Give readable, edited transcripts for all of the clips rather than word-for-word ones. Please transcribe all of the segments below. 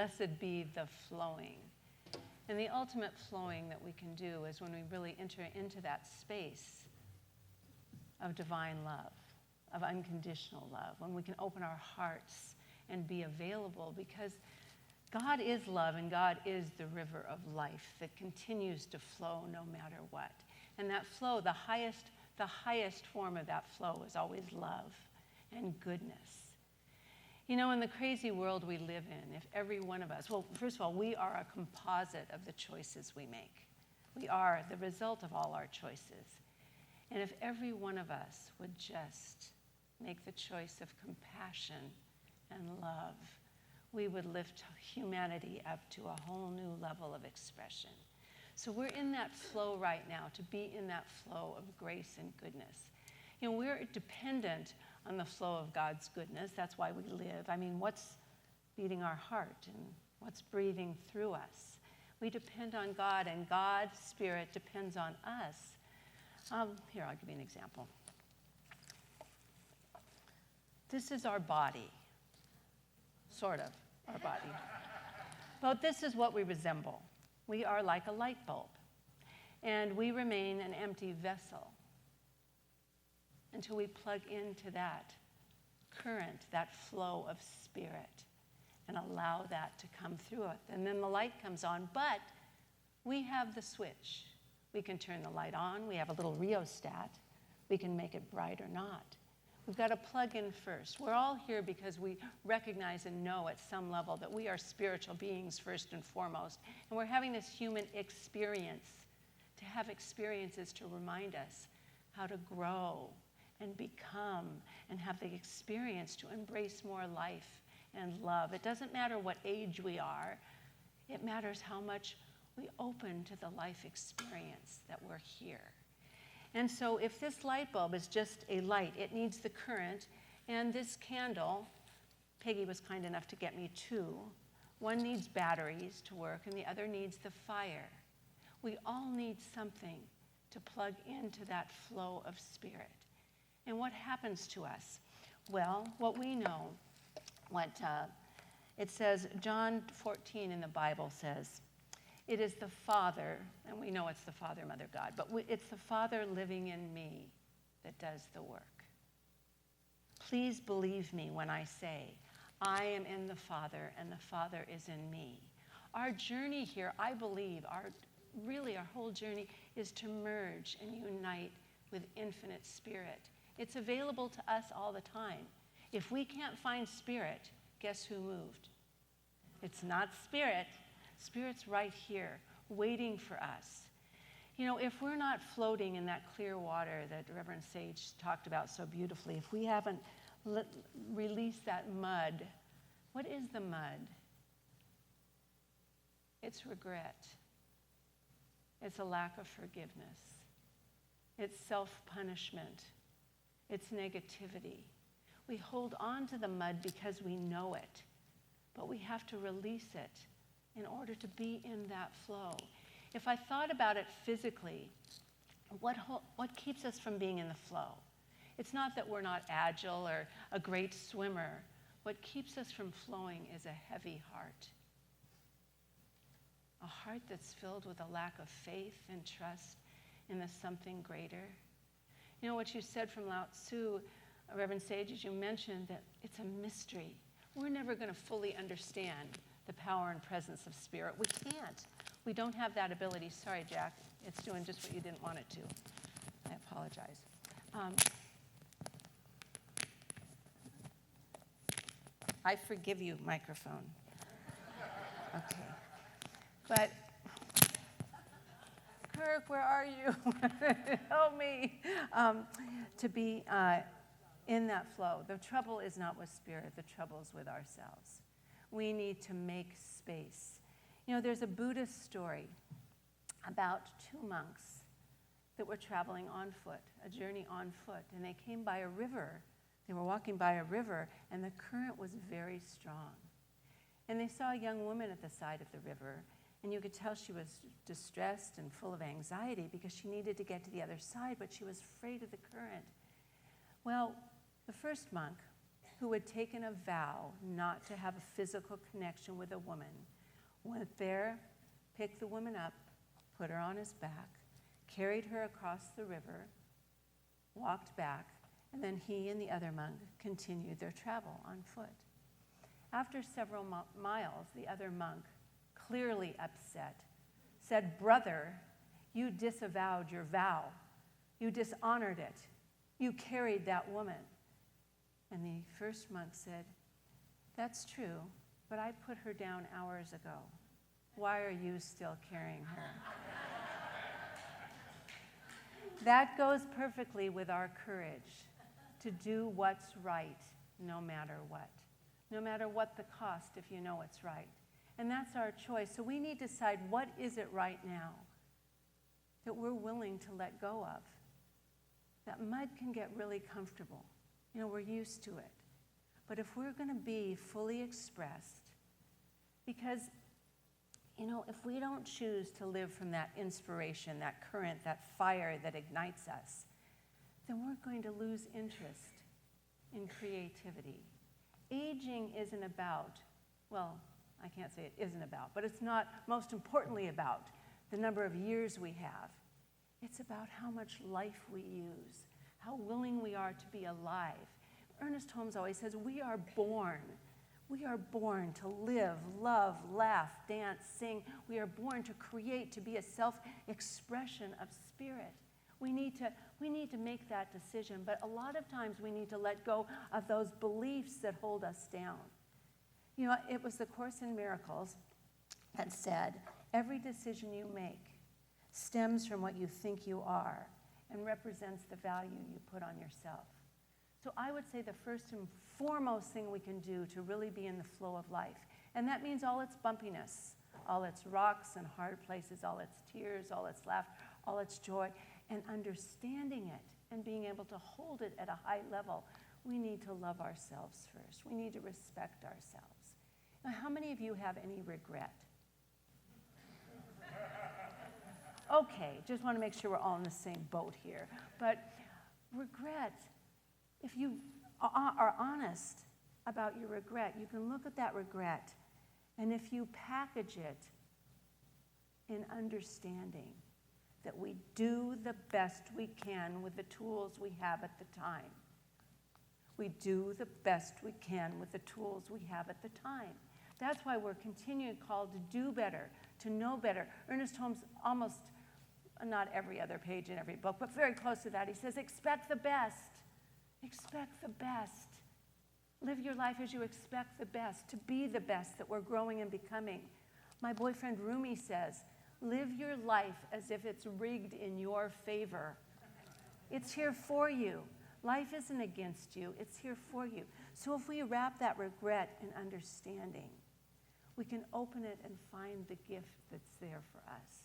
blessed be the flowing. And the ultimate flowing that we can do is when we really enter into that space of divine love, of unconditional love, when we can open our hearts and be available, because God is love and God is the river of life that continues to flow no matter what. And that flow, the highest form of that flow is always love and goodness. You know, in the crazy world we live in, if every one of us, well, first of all, we are a composite of the choices we make. We are the result of all our choices. And if every one of us would just make the choice of compassion and love, we would lift humanity up to a whole new level of expression. So we're in that flow right now, to be in that flow of grace and goodness. You know, we're dependent on the flow of God's goodness. That's why we live. I mean, what's beating our heart and what's breathing through us? We depend on God, and God's Spirit depends on us. Here, I'll give you an example. This is our body, sort of, our body. But this is what we resemble. We are like a light bulb, and we remain an empty vessel until we plug into that current, that flow of spirit, and allow that to come through it. And then the light comes on, but we have the switch. We can turn the light on. We have a little rheostat. We can make it bright or not. We've got to plug in first. We're all here because we recognize and know at some level that we are spiritual beings first and foremost. And we're having this human experience, to have experiences to remind us how to grow and become and have the experience to embrace more life and love. It doesn't matter what age we are. It matters how much we open to the life experience that we're here. And so if this light bulb is just a light, it needs the current. And this candle, Peggy was kind enough to get me two. One needs batteries to work, and the other needs the fire. We all need something to plug into that flow of spirit. And what happens to us? Well, what we know, it says, John 14 in the Bible says, it is the Father, and we know it's the Father, Mother, God, but it's the Father living in me that does the work. Please believe me when I say, I am in the Father, and the Father is in me. Our journey here, I believe, our whole journey is to merge and unite with infinite spirit. It's available to us all the time. If we can't find spirit, guess who moved? It's not spirit. Spirit's right here, waiting for us. You know, if we're not floating in that clear water that Reverend Sage talked about so beautifully, if we haven't released that mud, what is the mud? It's regret. It's a lack of forgiveness. It's self-punishment. It's negativity. We hold on to the mud because we know it, but we have to release it in order to be in that flow. If I thought about it physically, what keeps us from being in the flow? It's not that we're not agile or a great swimmer. What keeps us from flowing is a heavy heart. A heart that's filled with a lack of faith and trust in the something greater. You know what you said from Lao Tzu, Reverend Sage, as you mentioned, that it's a mystery. We're never going to fully understand the power and presence of spirit. We can't. We don't have that ability. Sorry, Jack. It's doing just what you didn't want it to. I apologize. I forgive you, microphone. Okay. But, Kirk, where are you? Help me. To be in that flow. The trouble is not with spirit. The trouble is with ourselves. We need to make space. You know, there's a Buddhist story about two monks that were traveling on foot, a journey on foot, and they came by a river. They were walking by a river, and the current was very strong. And they saw a young woman at the side of the river, and you could tell she was distressed and full of anxiety because she needed to get to the other side, but she was afraid of the current. Well, the first monk who had taken a vow not to have a physical connection with a woman, went there, picked the woman up, put her on his back, carried her across the river, walked back, and then he and the other monk continued their travel on foot. After several miles, the other monk, clearly upset, said, "Brother, you disavowed your vow. You dishonored it. You carried that woman." And the first monk said, "That's true, but I put her down hours ago. Why are you still carrying her?" That goes perfectly with our courage to do what's right no matter what. No matter what the cost, if you know it's right. And that's our choice. So we need to decide, what is it right now that we're willing to let go of? That mud can get really comfortable. You know, we're used to it. But if we're going to be fully expressed, because, you know, if we don't choose to live from that inspiration, that current, that fire that ignites us, then we're going to lose interest in creativity. Aging isn't about, well, I can't say it isn't about, but it's not most importantly about the number of years we have. It's about how much life we use, how willing we are to be alive. Ernest Holmes always says, we are born to live, love, laugh, dance, sing. We are born to create, to be a self-expression of spirit. We need to make that decision, but a lot of times we need to let go of those beliefs that hold us down. You know, it was the Course in Miracles that said, every decision you make stems from what you think you are and represents the value you put on yourself. So I would say the first and foremost thing we can do to really be in the flow of life, and that means all its bumpiness, all its rocks and hard places, all its tears, all its laughter, all its joy, and understanding it and being able to hold it at a high level, we need to love ourselves first. We need to respect ourselves. Now, how many of you have any regret? Okay, just want to make sure we're all in the same boat here. But regret, if you are honest about your regret, you can look at that regret, and if you package it in understanding that we do the best we can with the tools we have at the time. We do the best we can with the tools we have at the time. That's why we're continually called to do better, to know better. Ernest Holmes, almost, not every other page in every book, but very close to that, he says, expect the best. Expect the best. Live your life as you expect the best, to be the best that we're growing and becoming. My boyfriend Rumi says, live your life as if it's rigged in your favor. It's here for you. Life isn't against you. It's here for you. So if we wrap that regret in understanding, we can open it and find the gift that's there for us.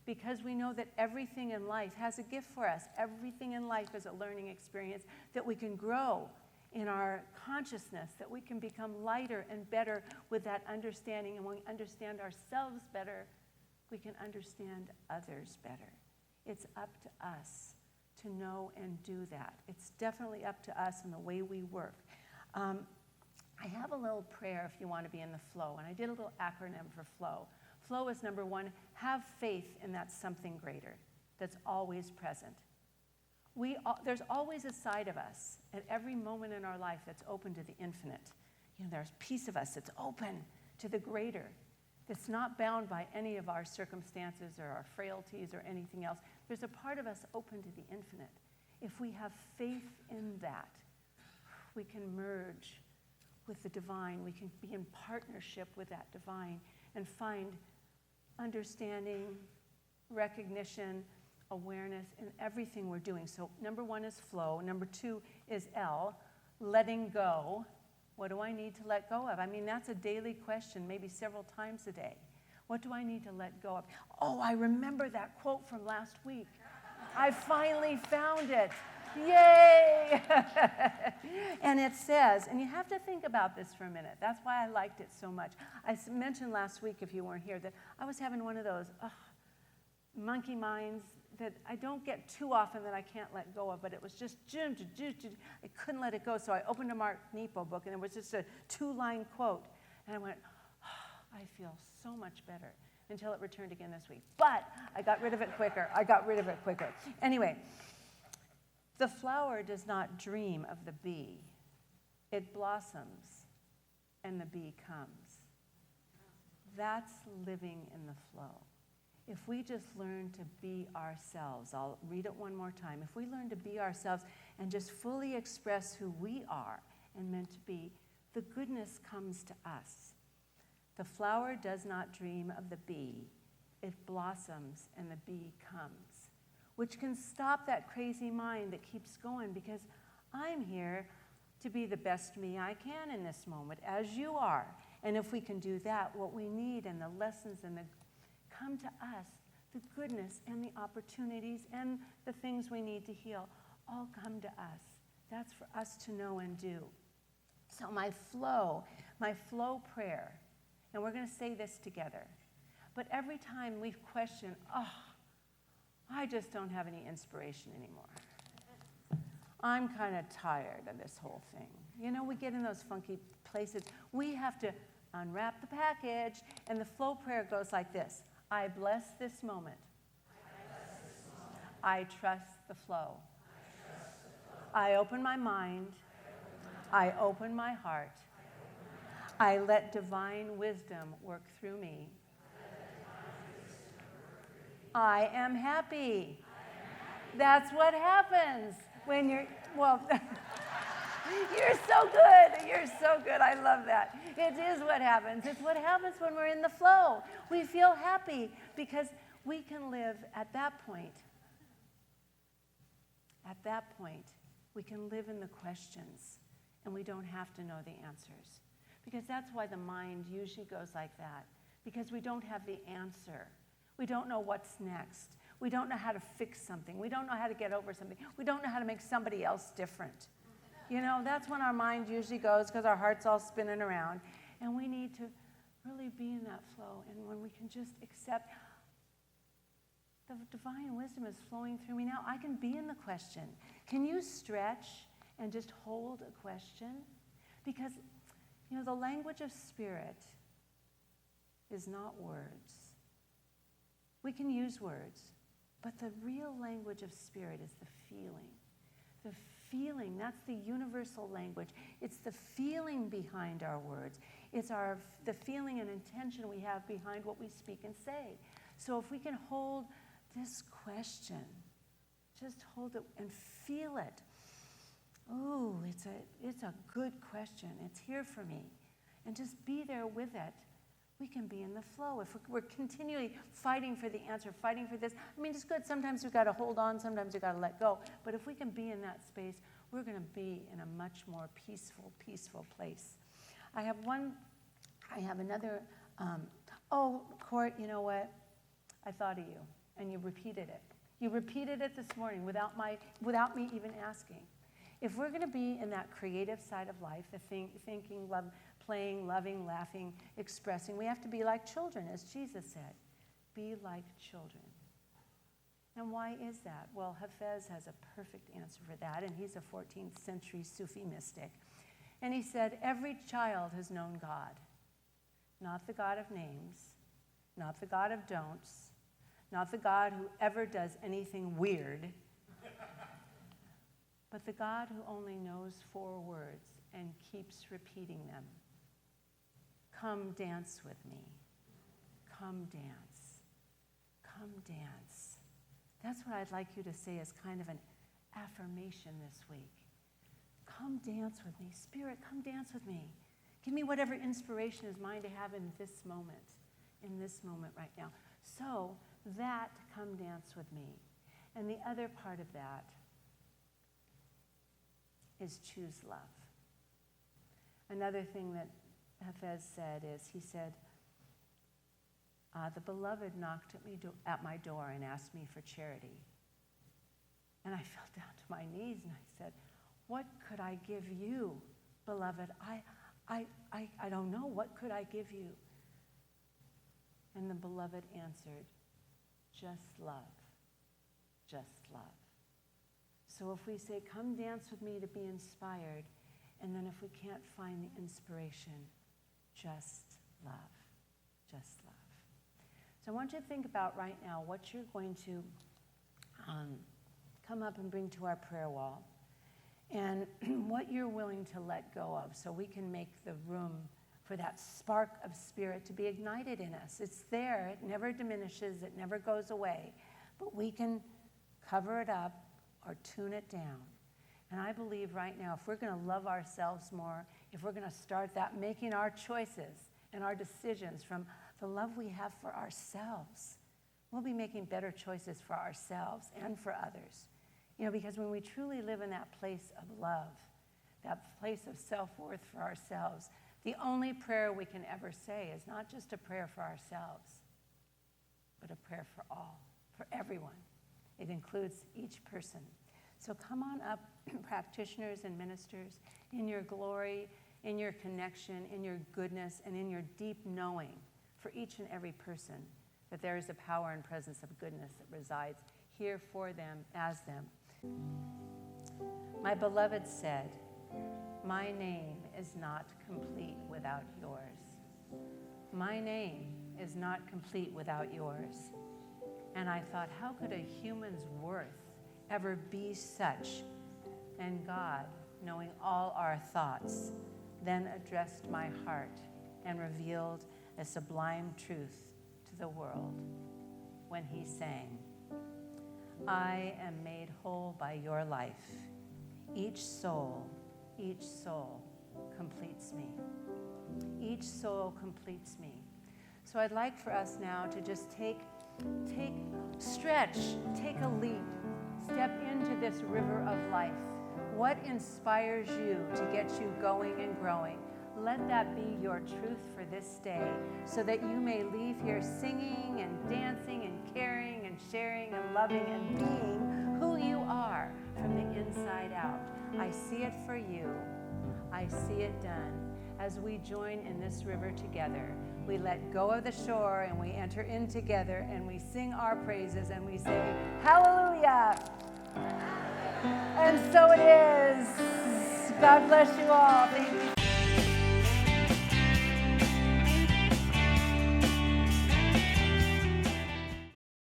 Because we know that everything in life has a gift for us. Everything in life is a learning experience that we can grow in our consciousness, that we can become lighter and better with that understanding. And when we understand ourselves better, we can understand others better. It's up to us to know and do that. It's definitely up to us in the way we work. I have a little prayer if you want to be in the flow, and I did a little acronym for flow. Flow is number one, have faith in that something greater that's always present. There's always a side of us at every moment in our life that's open to the infinite. You know, there's a piece of us that's open to the greater, that's not bound by any of our circumstances or our frailties or anything else. There's a part of us open to the infinite. If we have faith in that, we can merge with the divine. We can be in partnership with that divine and find understanding, recognition, awareness in everything we're doing. So number one is flow. Number two is L, letting go. What do I need to let go of? I mean, that's a daily question, maybe several times a day. What do I need to let go of? Oh, I remember that quote from last week. I finally found it. Yay! And it says, and you have to think about this for a minute. That's why I liked it so much. I mentioned last week, if you weren't here, that I was having one of those monkey minds that I don't get too often that I can't let go of, but it was just, I couldn't let it go. So I opened a Mark Nepo book, and it was just a 2-line quote. And I went, oh, I feel so much better, until it returned again this week. But I got rid of it quicker. Anyway, the flower does not dream of the bee. It blossoms, and the bee comes. That's living in the flow. If we just learn to be ourselves, I'll read it one more time. If we learn to be ourselves and just fully express who we are and meant to be, the goodness comes to us. The flower does not dream of the bee. It blossoms and the bee comes, which can stop that crazy mind that keeps going, because I'm here to be the best me I can in this moment, as you are. And if we can do that, what we need and the lessons and the come to us, the goodness and the opportunities and the things we need to heal all come to us. That's for us to know and do. So my flow prayer, and we're going to say this together, but every time we question, I just don't have any inspiration anymore. I'm kind of tired of this whole thing. You know, we get in those funky places. We have to unwrap the package, and the flow prayer goes like this. I bless this moment. I trust the flow. I open my mind. I open my heart. I let divine wisdom work through me. I am happy. That's what happens when you're, you're so good. You're so good. I love that. It is what happens. It's what happens when we're in the flow. We feel happy because we can live at that point. At that point, we can live in the questions, and we don't have to know the answers. Because that's why the mind usually goes like that, because we don't have the answer. We don't know what's next. We don't know how to fix something. We don't know how to get over something. We don't know how to make somebody else different. You know, that's when our mind usually goes, because our heart's all spinning around. And we need to really be in that flow. And when we can just accept the divine wisdom is flowing through me now, I can be in the question. Can you stretch and just hold a question? Because, you know, the language of spirit is not words. We can use words, but the real language of spirit is the feeling. The feeling, that's the universal language. It's the feeling behind our words. It's the feeling and intention we have behind what we speak and say. So if we can hold this question, just hold it and feel it. Oh, it's a good question. It's here for me. And just be there with it. We can be in the flow. If we're continually fighting for the answer, fighting for this, I mean, it's good. Sometimes we've got to hold on. Sometimes we've got to let go. But if we can be in that space, we're going to be in a much more peaceful place. I have another, Court, you know what? I thought of you, and you repeated it. You repeated it this morning without me even asking. If we're going to be in that creative side of life, the thinking, love, playing, loving, laughing, expressing, we have to be like children, as Jesus said. Be like children. And why is that? Well, Hafez has a perfect answer for that, and he's a 14th century Sufi mystic. And he said, every child has known God. Not the God of names, not the God of don'ts, not the God who ever does anything weird, but the God who only knows 4 words and keeps repeating them. Come dance with me. Come dance. Come dance. That's what I'd like you to say as kind of an affirmation this week. Come dance with me. Spirit, come dance with me. Give me whatever inspiration is mine to have in this moment right now. So that come dance with me. And the other part of that is choose love. Another thing that Hafez said is, he said, the beloved knocked at my door and asked me for charity. And I fell down to my knees and I said, what could I give you, beloved? I don't know. What could I give you? And the beloved answered, just love. just love. So if we say, come dance with me to be inspired, and then if we can't find the inspiration, just love, just love. So I want you to think about right now what you're going to come up and bring to our prayer wall, and what you're willing to let go of so we can make the room for that spark of spirit to be ignited in us. It's there, it never diminishes, it never goes away, but we can cover it up or tune it down. And I believe right now, if we're going to love ourselves more, if we're going to start that, making our choices and our decisions from the love we have for ourselves, we'll be making better choices for ourselves and for others. You know, because when we truly live in that place of love, that place of self-worth for ourselves, the only prayer we can ever say is not just a prayer for ourselves, but a prayer for all, for everyone. It includes each person. So come on up, practitioners and ministers, in your glory, in your connection, in your goodness, and in your deep knowing for each and every person that there is a power and presence of goodness that resides here for them, as them. My beloved said, my name is not complete without yours. My name is not complete without yours. And I thought, how could a human's worth ever be such? And God, knowing all our thoughts, then addressed my heart and revealed a sublime truth to the world when he sang, I am made whole by your life. Each soul completes me. Each soul completes me. So I'd like for us now to just stretch, take a leap, step into this river of life. What inspires you to get you going and growing? Let that be your truth for this day, so that you may leave here singing and dancing and caring and sharing and loving and being who you are from the inside out. I see it for you. I see it done. As we join in this river together, we let go of the shore and we enter in together and we sing our praises and we say, hallelujah. And so it is. God bless you all. Thank you.